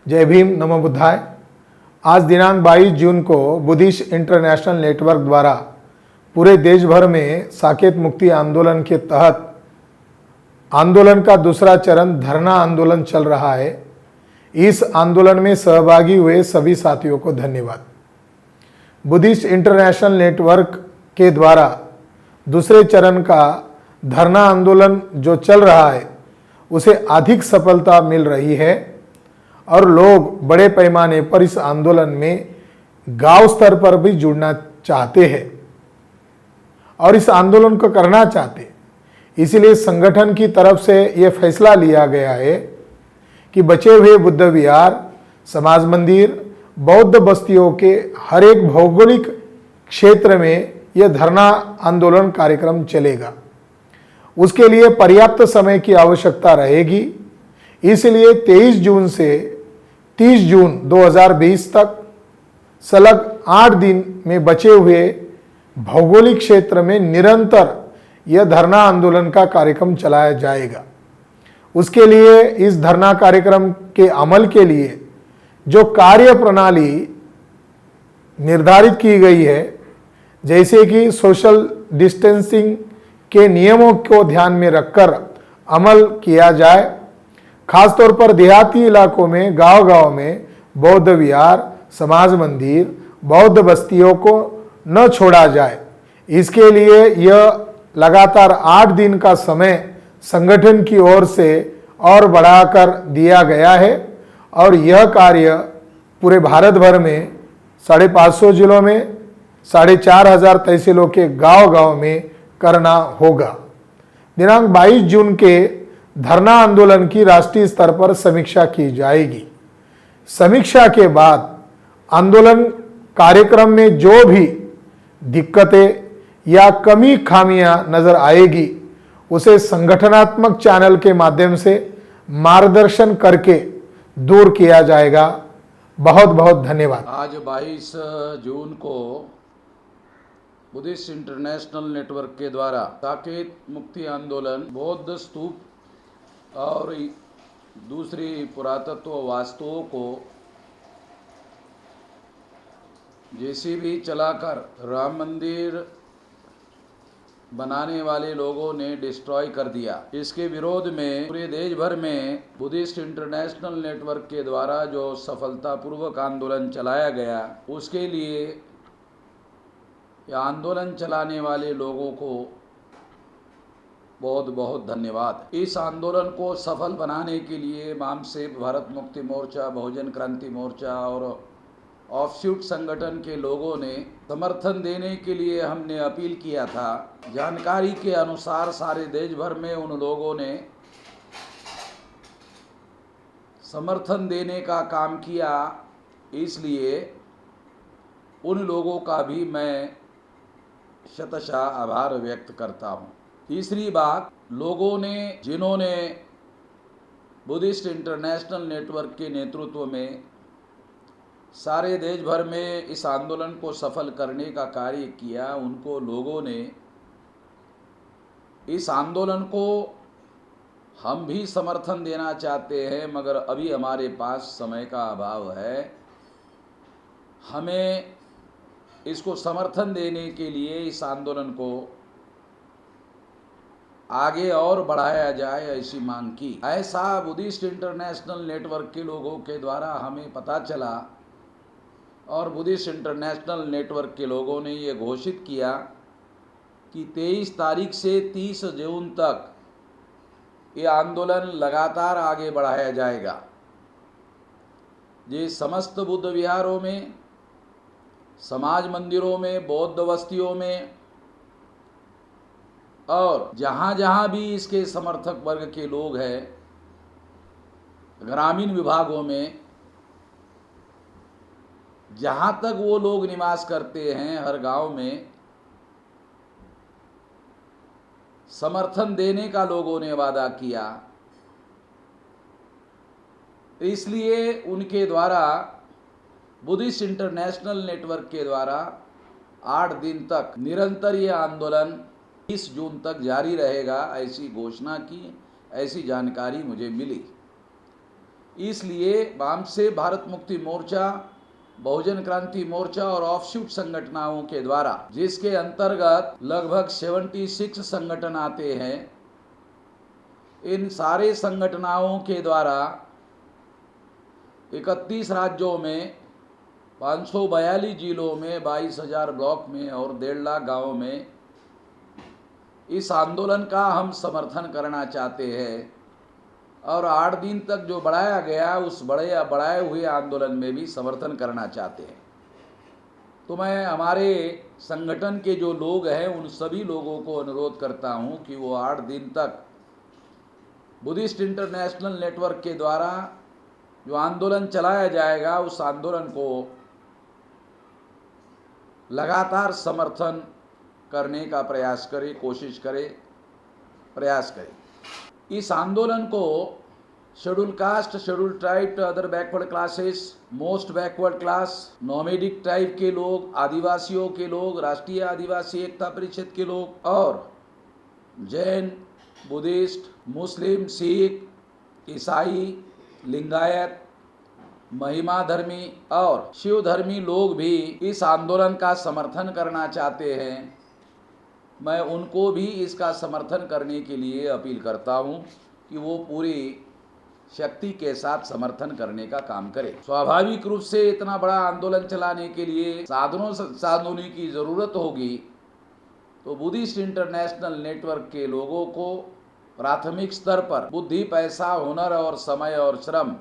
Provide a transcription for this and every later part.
जय भीम, नमो बुद्धाय। आज दिनांक 22 जून को बुद्धिस्ट इंटरनेशनल नेटवर्क द्वारा पूरे देश भर में साकेत मुक्ति आंदोलन के तहत आंदोलन का दूसरा चरण धरना आंदोलन चल रहा है। इस आंदोलन में सहभागी हुए सभी साथियों को धन्यवाद। बुद्धिस्ट इंटरनेशनल नेटवर्क के द्वारा दूसरे चरण का धरना आंदोलन जो चल रहा है उसे अधिक सफलता मिल रही है और लोग बड़े पैमाने पर इस आंदोलन में गांव स्तर पर भी जुड़ना चाहते हैं और इस आंदोलन को करना चाहते हैं। इसलिए संगठन की तरफ से यह फैसला लिया गया है कि बचे हुए बुद्ध विहार, समाज मंदिर, बौद्ध बस्तियों के हर एक भौगोलिक क्षेत्र में यह धरना आंदोलन कार्यक्रम चलेगा। उसके लिए पर्याप्त समय की आवश्यकता रहेगी। इसलिए 23 जून से 30 जून 2020 तक सलग 8 दिन में बचे हुए भौगोलिक क्षेत्र में निरंतर यह धरना आंदोलन का कार्यक्रम चलाया जाएगा। उसके लिए इस धरना कार्यक्रम के अमल के लिए जो कार्य प्रणाली निर्धारित की गई है, जैसे कि सोशल डिस्टेंसिंग के नियमों को ध्यान में रखकर अमल किया जाए। खासतौर पर देहाती इलाकों में गांव-गांव में बौद्ध विहार, समाज मंदिर, बौद्ध बस्तियों को न छोड़ा जाए। इसके लिए यह लगातार 8 दिन का समय संगठन की ओर से और बढ़ाकर दिया गया है और यह कार्य पूरे भारत भर में 550 जिलों में 4500 तहसीलों के गांव-गांव में करना होगा। दिनांक 22 जून के धरना आंदोलन की राष्ट्रीय स्तर पर समीक्षा की जाएगी। समीक्षा के बाद आंदोलन कार्यक्रम में जो भी दिक्कतें या कमी खामियां नजर आएगी उसे संगठनात्मक चैनल के माध्यम से मार्गदर्शन करके दूर किया जाएगा। बहुत बहुत धन्यवाद। आज 22 जून को बुद्धिस्ट इंटरनेशनल नेटवर्क के द्वारा साकेत मुक्ति आंदोलन, बौद्ध स्तूप और दूसरी पुरातत्व वास्तुओं को जेसीबी चलाकर राम मंदिर बनाने वाले लोगों ने डिस्ट्रॉय कर दिया। इसके विरोध में पूरे देश भर में बुद्धिस्ट इंटरनेशनल नेटवर्क के द्वारा जो सफलतापूर्वक आंदोलन चलाया गया, उसके लिए आंदोलन चलाने वाले लोगों को बहुत बहुत धन्यवाद। इस आंदोलन को सफल बनाने के लिए मामसेप, भारत मुक्ति मोर्चा, बहुजन क्रांति मोर्चा और ऑफशूट संगठन के लोगों ने समर्थन देने के लिए हमने अपील किया था। जानकारी के अनुसार सारे देश भर में उन लोगों ने समर्थन देने का काम किया, इसलिए उन लोगों का भी मैं शतशः आभार व्यक्त करता हूँ। तीसरी बात, लोगों ने जिन्होंने बुद्धिस्ट इंटरनेशनल नेटवर्क के नेतृत्व में सारे देश भर में इस आंदोलन को सफल करने का कार्य किया, उनको लोगों ने इस आंदोलन को हम भी समर्थन देना चाहते हैं, मगर अभी हमारे पास समय का अभाव है। हमें इसको समर्थन देने के लिए इस आंदोलन को आगे और बढ़ाया जाए, ऐसी मांग की। ऐसा बुद्धिस्ट इंटरनेशनल नेटवर्क के लोगों के द्वारा हमें पता चला और बुद्धिस्ट इंटरनेशनल नेटवर्क के लोगों ने ये घोषित किया कि 23 तारीख से 30 जून तक ये आंदोलन लगातार आगे बढ़ाया जाएगा। ये समस्त बुद्ध विहारों में, समाज मंदिरों में, बौद्ध बस्तियों में और जहाँ जहाँ भी इसके समर्थक वर्ग के लोग हैं, ग्रामीण विभागों में जहाँ तक वो लोग निवास करते हैं, हर गांव में समर्थन देने का लोगों ने वादा किया। इसलिए उनके द्वारा बुद्धिस्ट इंटरनेशनल नेटवर्क के द्वारा 8 दिन तक निरंतर ये आंदोलन 30 जून तक जारी रहेगा, ऐसी घोषणा की, ऐसी जानकारी मुझे मिली। इसलिए वामसे भारत मुक्ति मोर्चा, बहुजन क्रांति मोर्चा और ऑफशूट संगठनों के द्वारा, जिसके अंतर्गत लगभग 76 संगठन आते हैं, इन सारे संगठनों के द्वारा 31 राज्यों में 542 जिलों में 22,000 ब्लॉक में और 1.5 लाख गाँवों में इस आंदोलन का हम समर्थन करना चाहते हैं। और 8 दिन तक जो बढ़ाया गया उस बढ़ाए हुए आंदोलन में भी समर्थन करना चाहते हैं। तो मैं हमारे संगठन के जो लोग हैं उन सभी लोगों को अनुरोध करता हूं कि वो 8 दिन तक बुद्धिस्ट इंटरनेशनल नेटवर्क के द्वारा जो आंदोलन चलाया जाएगा उस आंदोलन को लगातार समर्थन करने का प्रयास करें, कोशिश करें, प्रयास करें। इस आंदोलन को schedule caste, schedule tribe, other backward classes, most backward class, nomadic tribe के लोग, आदिवासियों के लोग, राष्ट्रीय आदिवासी एकता परिषद के लोग और जैन, बुद्धिस्ट, मुस्लिम, सिख, ईसाई, लिंगायत, महिमा धर्मी और शिव धर्मी लोग भी इस आंदोलन का समर्थन करना चाहते हैं। मैं उनको भी इसका समर्थन करने के लिए अपील करता हूं कि वो पूरी शक्ति के साथ समर्थन करने का काम करें। स्वाभाविक रूप से इतना बड़ा आंदोलन चलाने के लिए साधनों की ज़रूरत होगी, तो बुद्धिस्ट इंटरनेशनल नेटवर्क के लोगों को प्राथमिक स्तर पर बुद्धि, पैसा, हुनर और समय और श्रम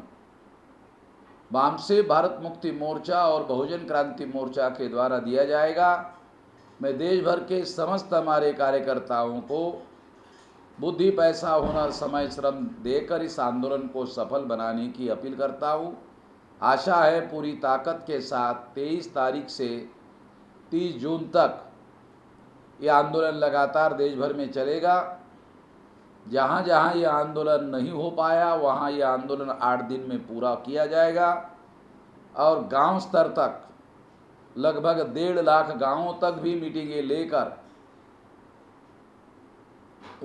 वामसे भारत मुक्ति मोर्चा और बहुजन क्रांति मोर्चा के द्वारा दिया जाएगा। मैं देश भर के समस्त हमारे कार्यकर्ताओं को बुद्धि, पैसा, हुनर, समय, श्रम देकर इस आंदोलन को सफल बनाने की अपील करता हूं। आशा है पूरी ताकत के साथ 23 तारीख से 30 जून तक ये आंदोलन लगातार देश भर में चलेगा। जहाँ जहाँ ये आंदोलन नहीं हो पाया वहाँ ये आंदोलन 8 दिन में पूरा किया जाएगा और गांव स्तर तक लगभग 1.5 लाख गांवों तक भी मीटिंगें लेकर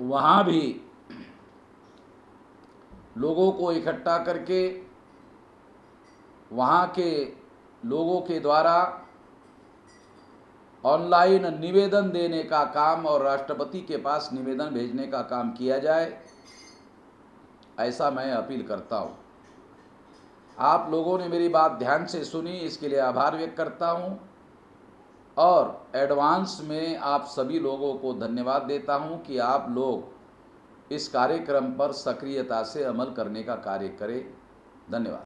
वहाँ भी लोगों को इकट्ठा करके वहाँ के लोगों के द्वारा ऑनलाइन निवेदन देने का काम और राष्ट्रपति के पास निवेदन भेजने का काम किया जाए, ऐसा मैं अपील करता हूँ। आप लोगों ने मेरी बात ध्यान से सुनी, इसके लिए आभार व्यक्त करता हूँ और एडवांस में आप सभी लोगों को धन्यवाद देता हूँ कि आप लोग इस कार्यक्रम पर सक्रियता से अमल करने का कार्य करें। धन्यवाद।